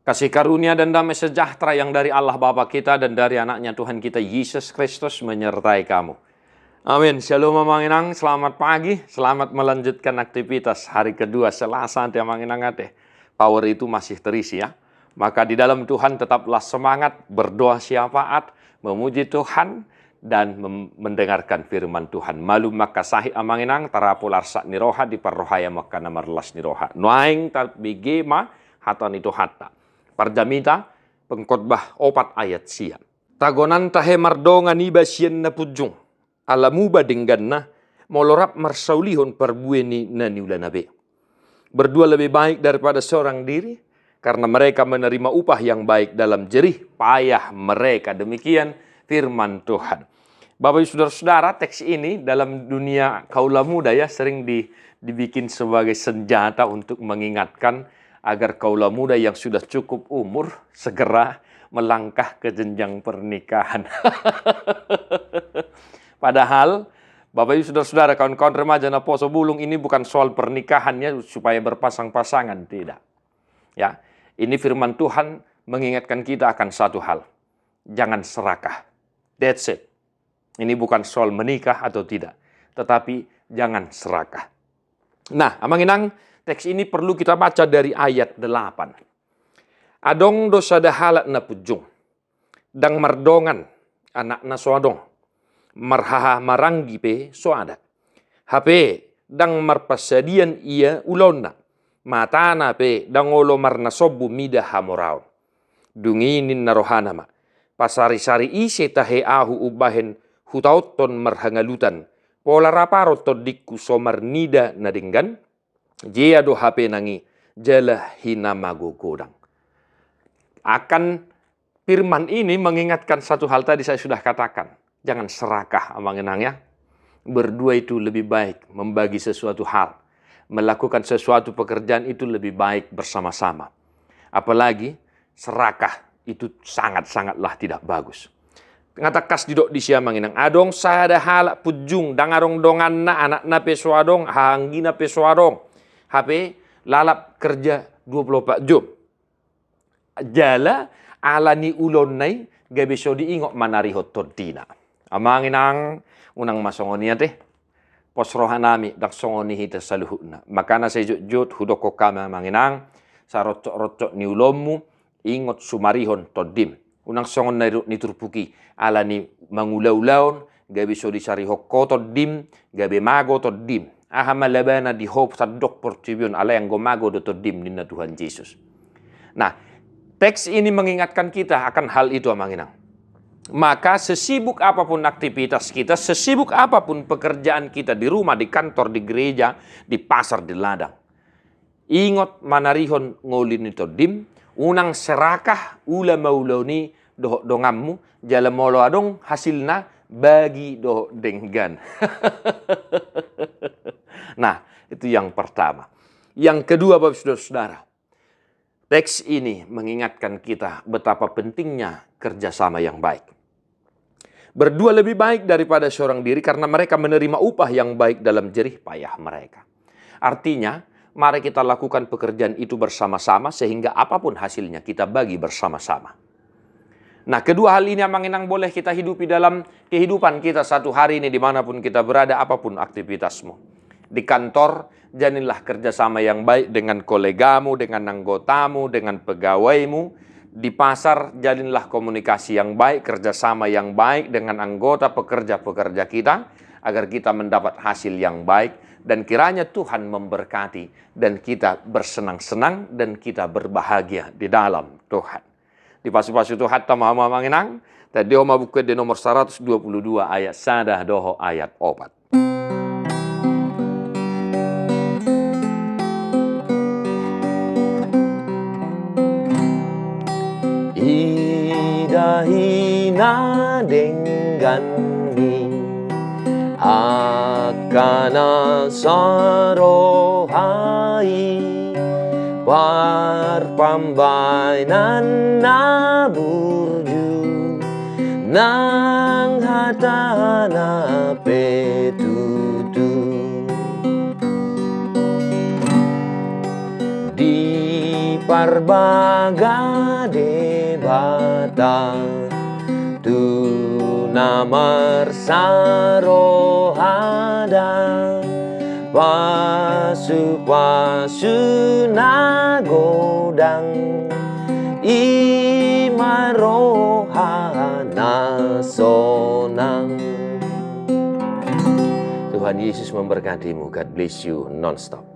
Kasih karunia dan damai sejahtera yang dari Allah Bapa kita dan dari anaknya Tuhan kita Yesus Kristus menyertai kamu. Amin. Shalom Amang Inang, selamat pagi, selamat melanjutkan aktivitas hari kedua Selasa Amang Inang ate. Power itu masih terisi ya. Maka di dalam Tuhan tetaplah semangat, berdoa syafaat, memuji Tuhan dan mendengarkan firman Tuhan. Malu maka sahih Amang Inang tarapular sak niroha di parrohaya maka namarlas niroha. Nuaing tal bigema hatan itu hatta. Parjamita pengkhotbah 4 ayat sian. Tagonan tahe mardonga niba sian na pujung. Alamuba dengganna molorap marsaulihon perbueni na niulanabe. Berdua lebih baik daripada seorang diri karena mereka menerima upah yang baik dalam jerih payah mereka. Demikian firman Tuhan. Bapak Ibu Saudara-saudara, teks ini dalam dunia kaula muda ya sering dibikin sebagai senjata untuk mengingatkan agar kaula muda yang sudah cukup umur segera melangkah ke jenjang pernikahan. Padahal, Bapak Ibu Saudara-saudara, kawan-kawan remaja na poso bulung, ini bukan soal pernikahannya supaya berpasang-pasangan, tidak. Ya, ini firman Tuhan mengingatkan kita akan satu hal. Jangan serakah. That's it. Ini bukan soal menikah atau tidak, tetapi jangan serakah. Nah, Amang Inang, teks ini perlu kita baca dari ayat 8. Adong dosa dahalat na pujung. Dang mardongan anak na soadong. Marhaha maranggi pe soada. Hape dang marpasadian ia ulonna. Matana pe dangolo marnasobu mida hamorao. Dunginin narohanama. Pasari-sari ise tahe ahu ubahen hutauton marhangalutan. Pola raparo todikku somar nida nadinggan. Jia do hape nangi jala hina magogodang. Akan firman ini mengingatkan satu hal tadi saya sudah katakan. Jangan serakah Amang Inang ya. Berdua itu lebih baik membagi sesuatu hal. Melakukan sesuatu pekerjaan itu lebih baik bersama-sama. Apalagi serakah itu sangat-sangatlah tidak bagus. Ngatakas didok di siya Amang Inang. Adong sada halak pujung dangarong dongan na anak na pesuadong hanggina pesuadong. HP lalap kerja 24 jam. Jala alani ulon nai gabeso diingok manarihot todina. Amang Inang unang masongoni teh posrohanami dak songoni hita saluhuna. Makana sa jut hudoko kama Amang Inang sa rocok-rocok ni ulommu ingot sumarihon todim. Unang songon na niturpuki alani mangulaulaon gabeso disarihok ko todim gabe mago todim. Ahama labana di hope sa dok portibyon ala yang gomago do todim nina Tuhan Yesus. Nah, teks ini mengingatkan kita akan hal itu Amang Inang. Maka sesibuk apapun aktivitas kita, sesibuk apapun pekerjaan kita di rumah, di kantor, di gereja, di pasar, di ladang. Ingot manarihon ngolin itu dim, unang serakah ula mauloni dohok dongammu, jala molo adong hasilna bagi dohok denggan. Nah, itu yang pertama. Yang kedua Bapak Saudara-saudara, teks ini mengingatkan kita betapa pentingnya kerjasama yang baik. Berdua lebih baik daripada seorang diri karena mereka menerima upah yang baik dalam jerih payah mereka. Artinya, mari kita lakukan pekerjaan itu bersama-sama sehingga apapun hasilnya kita bagi bersama-sama. Nah, kedua hal ini Amang Inang boleh kita hidupi dalam kehidupan kita satu hari ini dimanapun kita berada, apapun aktivitasmu. Di kantor, jadilah kerjasama yang baik dengan kolegamu, dengan anggotamu, dengan pegawaimu. Di pasar, jalinlah komunikasi yang baik, kerjasama yang baik dengan anggota pekerja-pekerja kita, agar kita mendapat hasil yang baik, dan kiranya Tuhan memberkati, dan kita bersenang-senang, dan kita berbahagia di dalam Tuhan. Di pasu-pasu Tuhan, tamah Amang Inang, tadi oma buku di nomor 122 ayat sadah doho ayat 4. Hina denggani akana sarohai warpambainan na burju nang hatana petutu di parbaga debata tu namar sarohada pasu nagodang imarohana sonang. Tuhan Yesus memberkatimu. God bless you non-stop.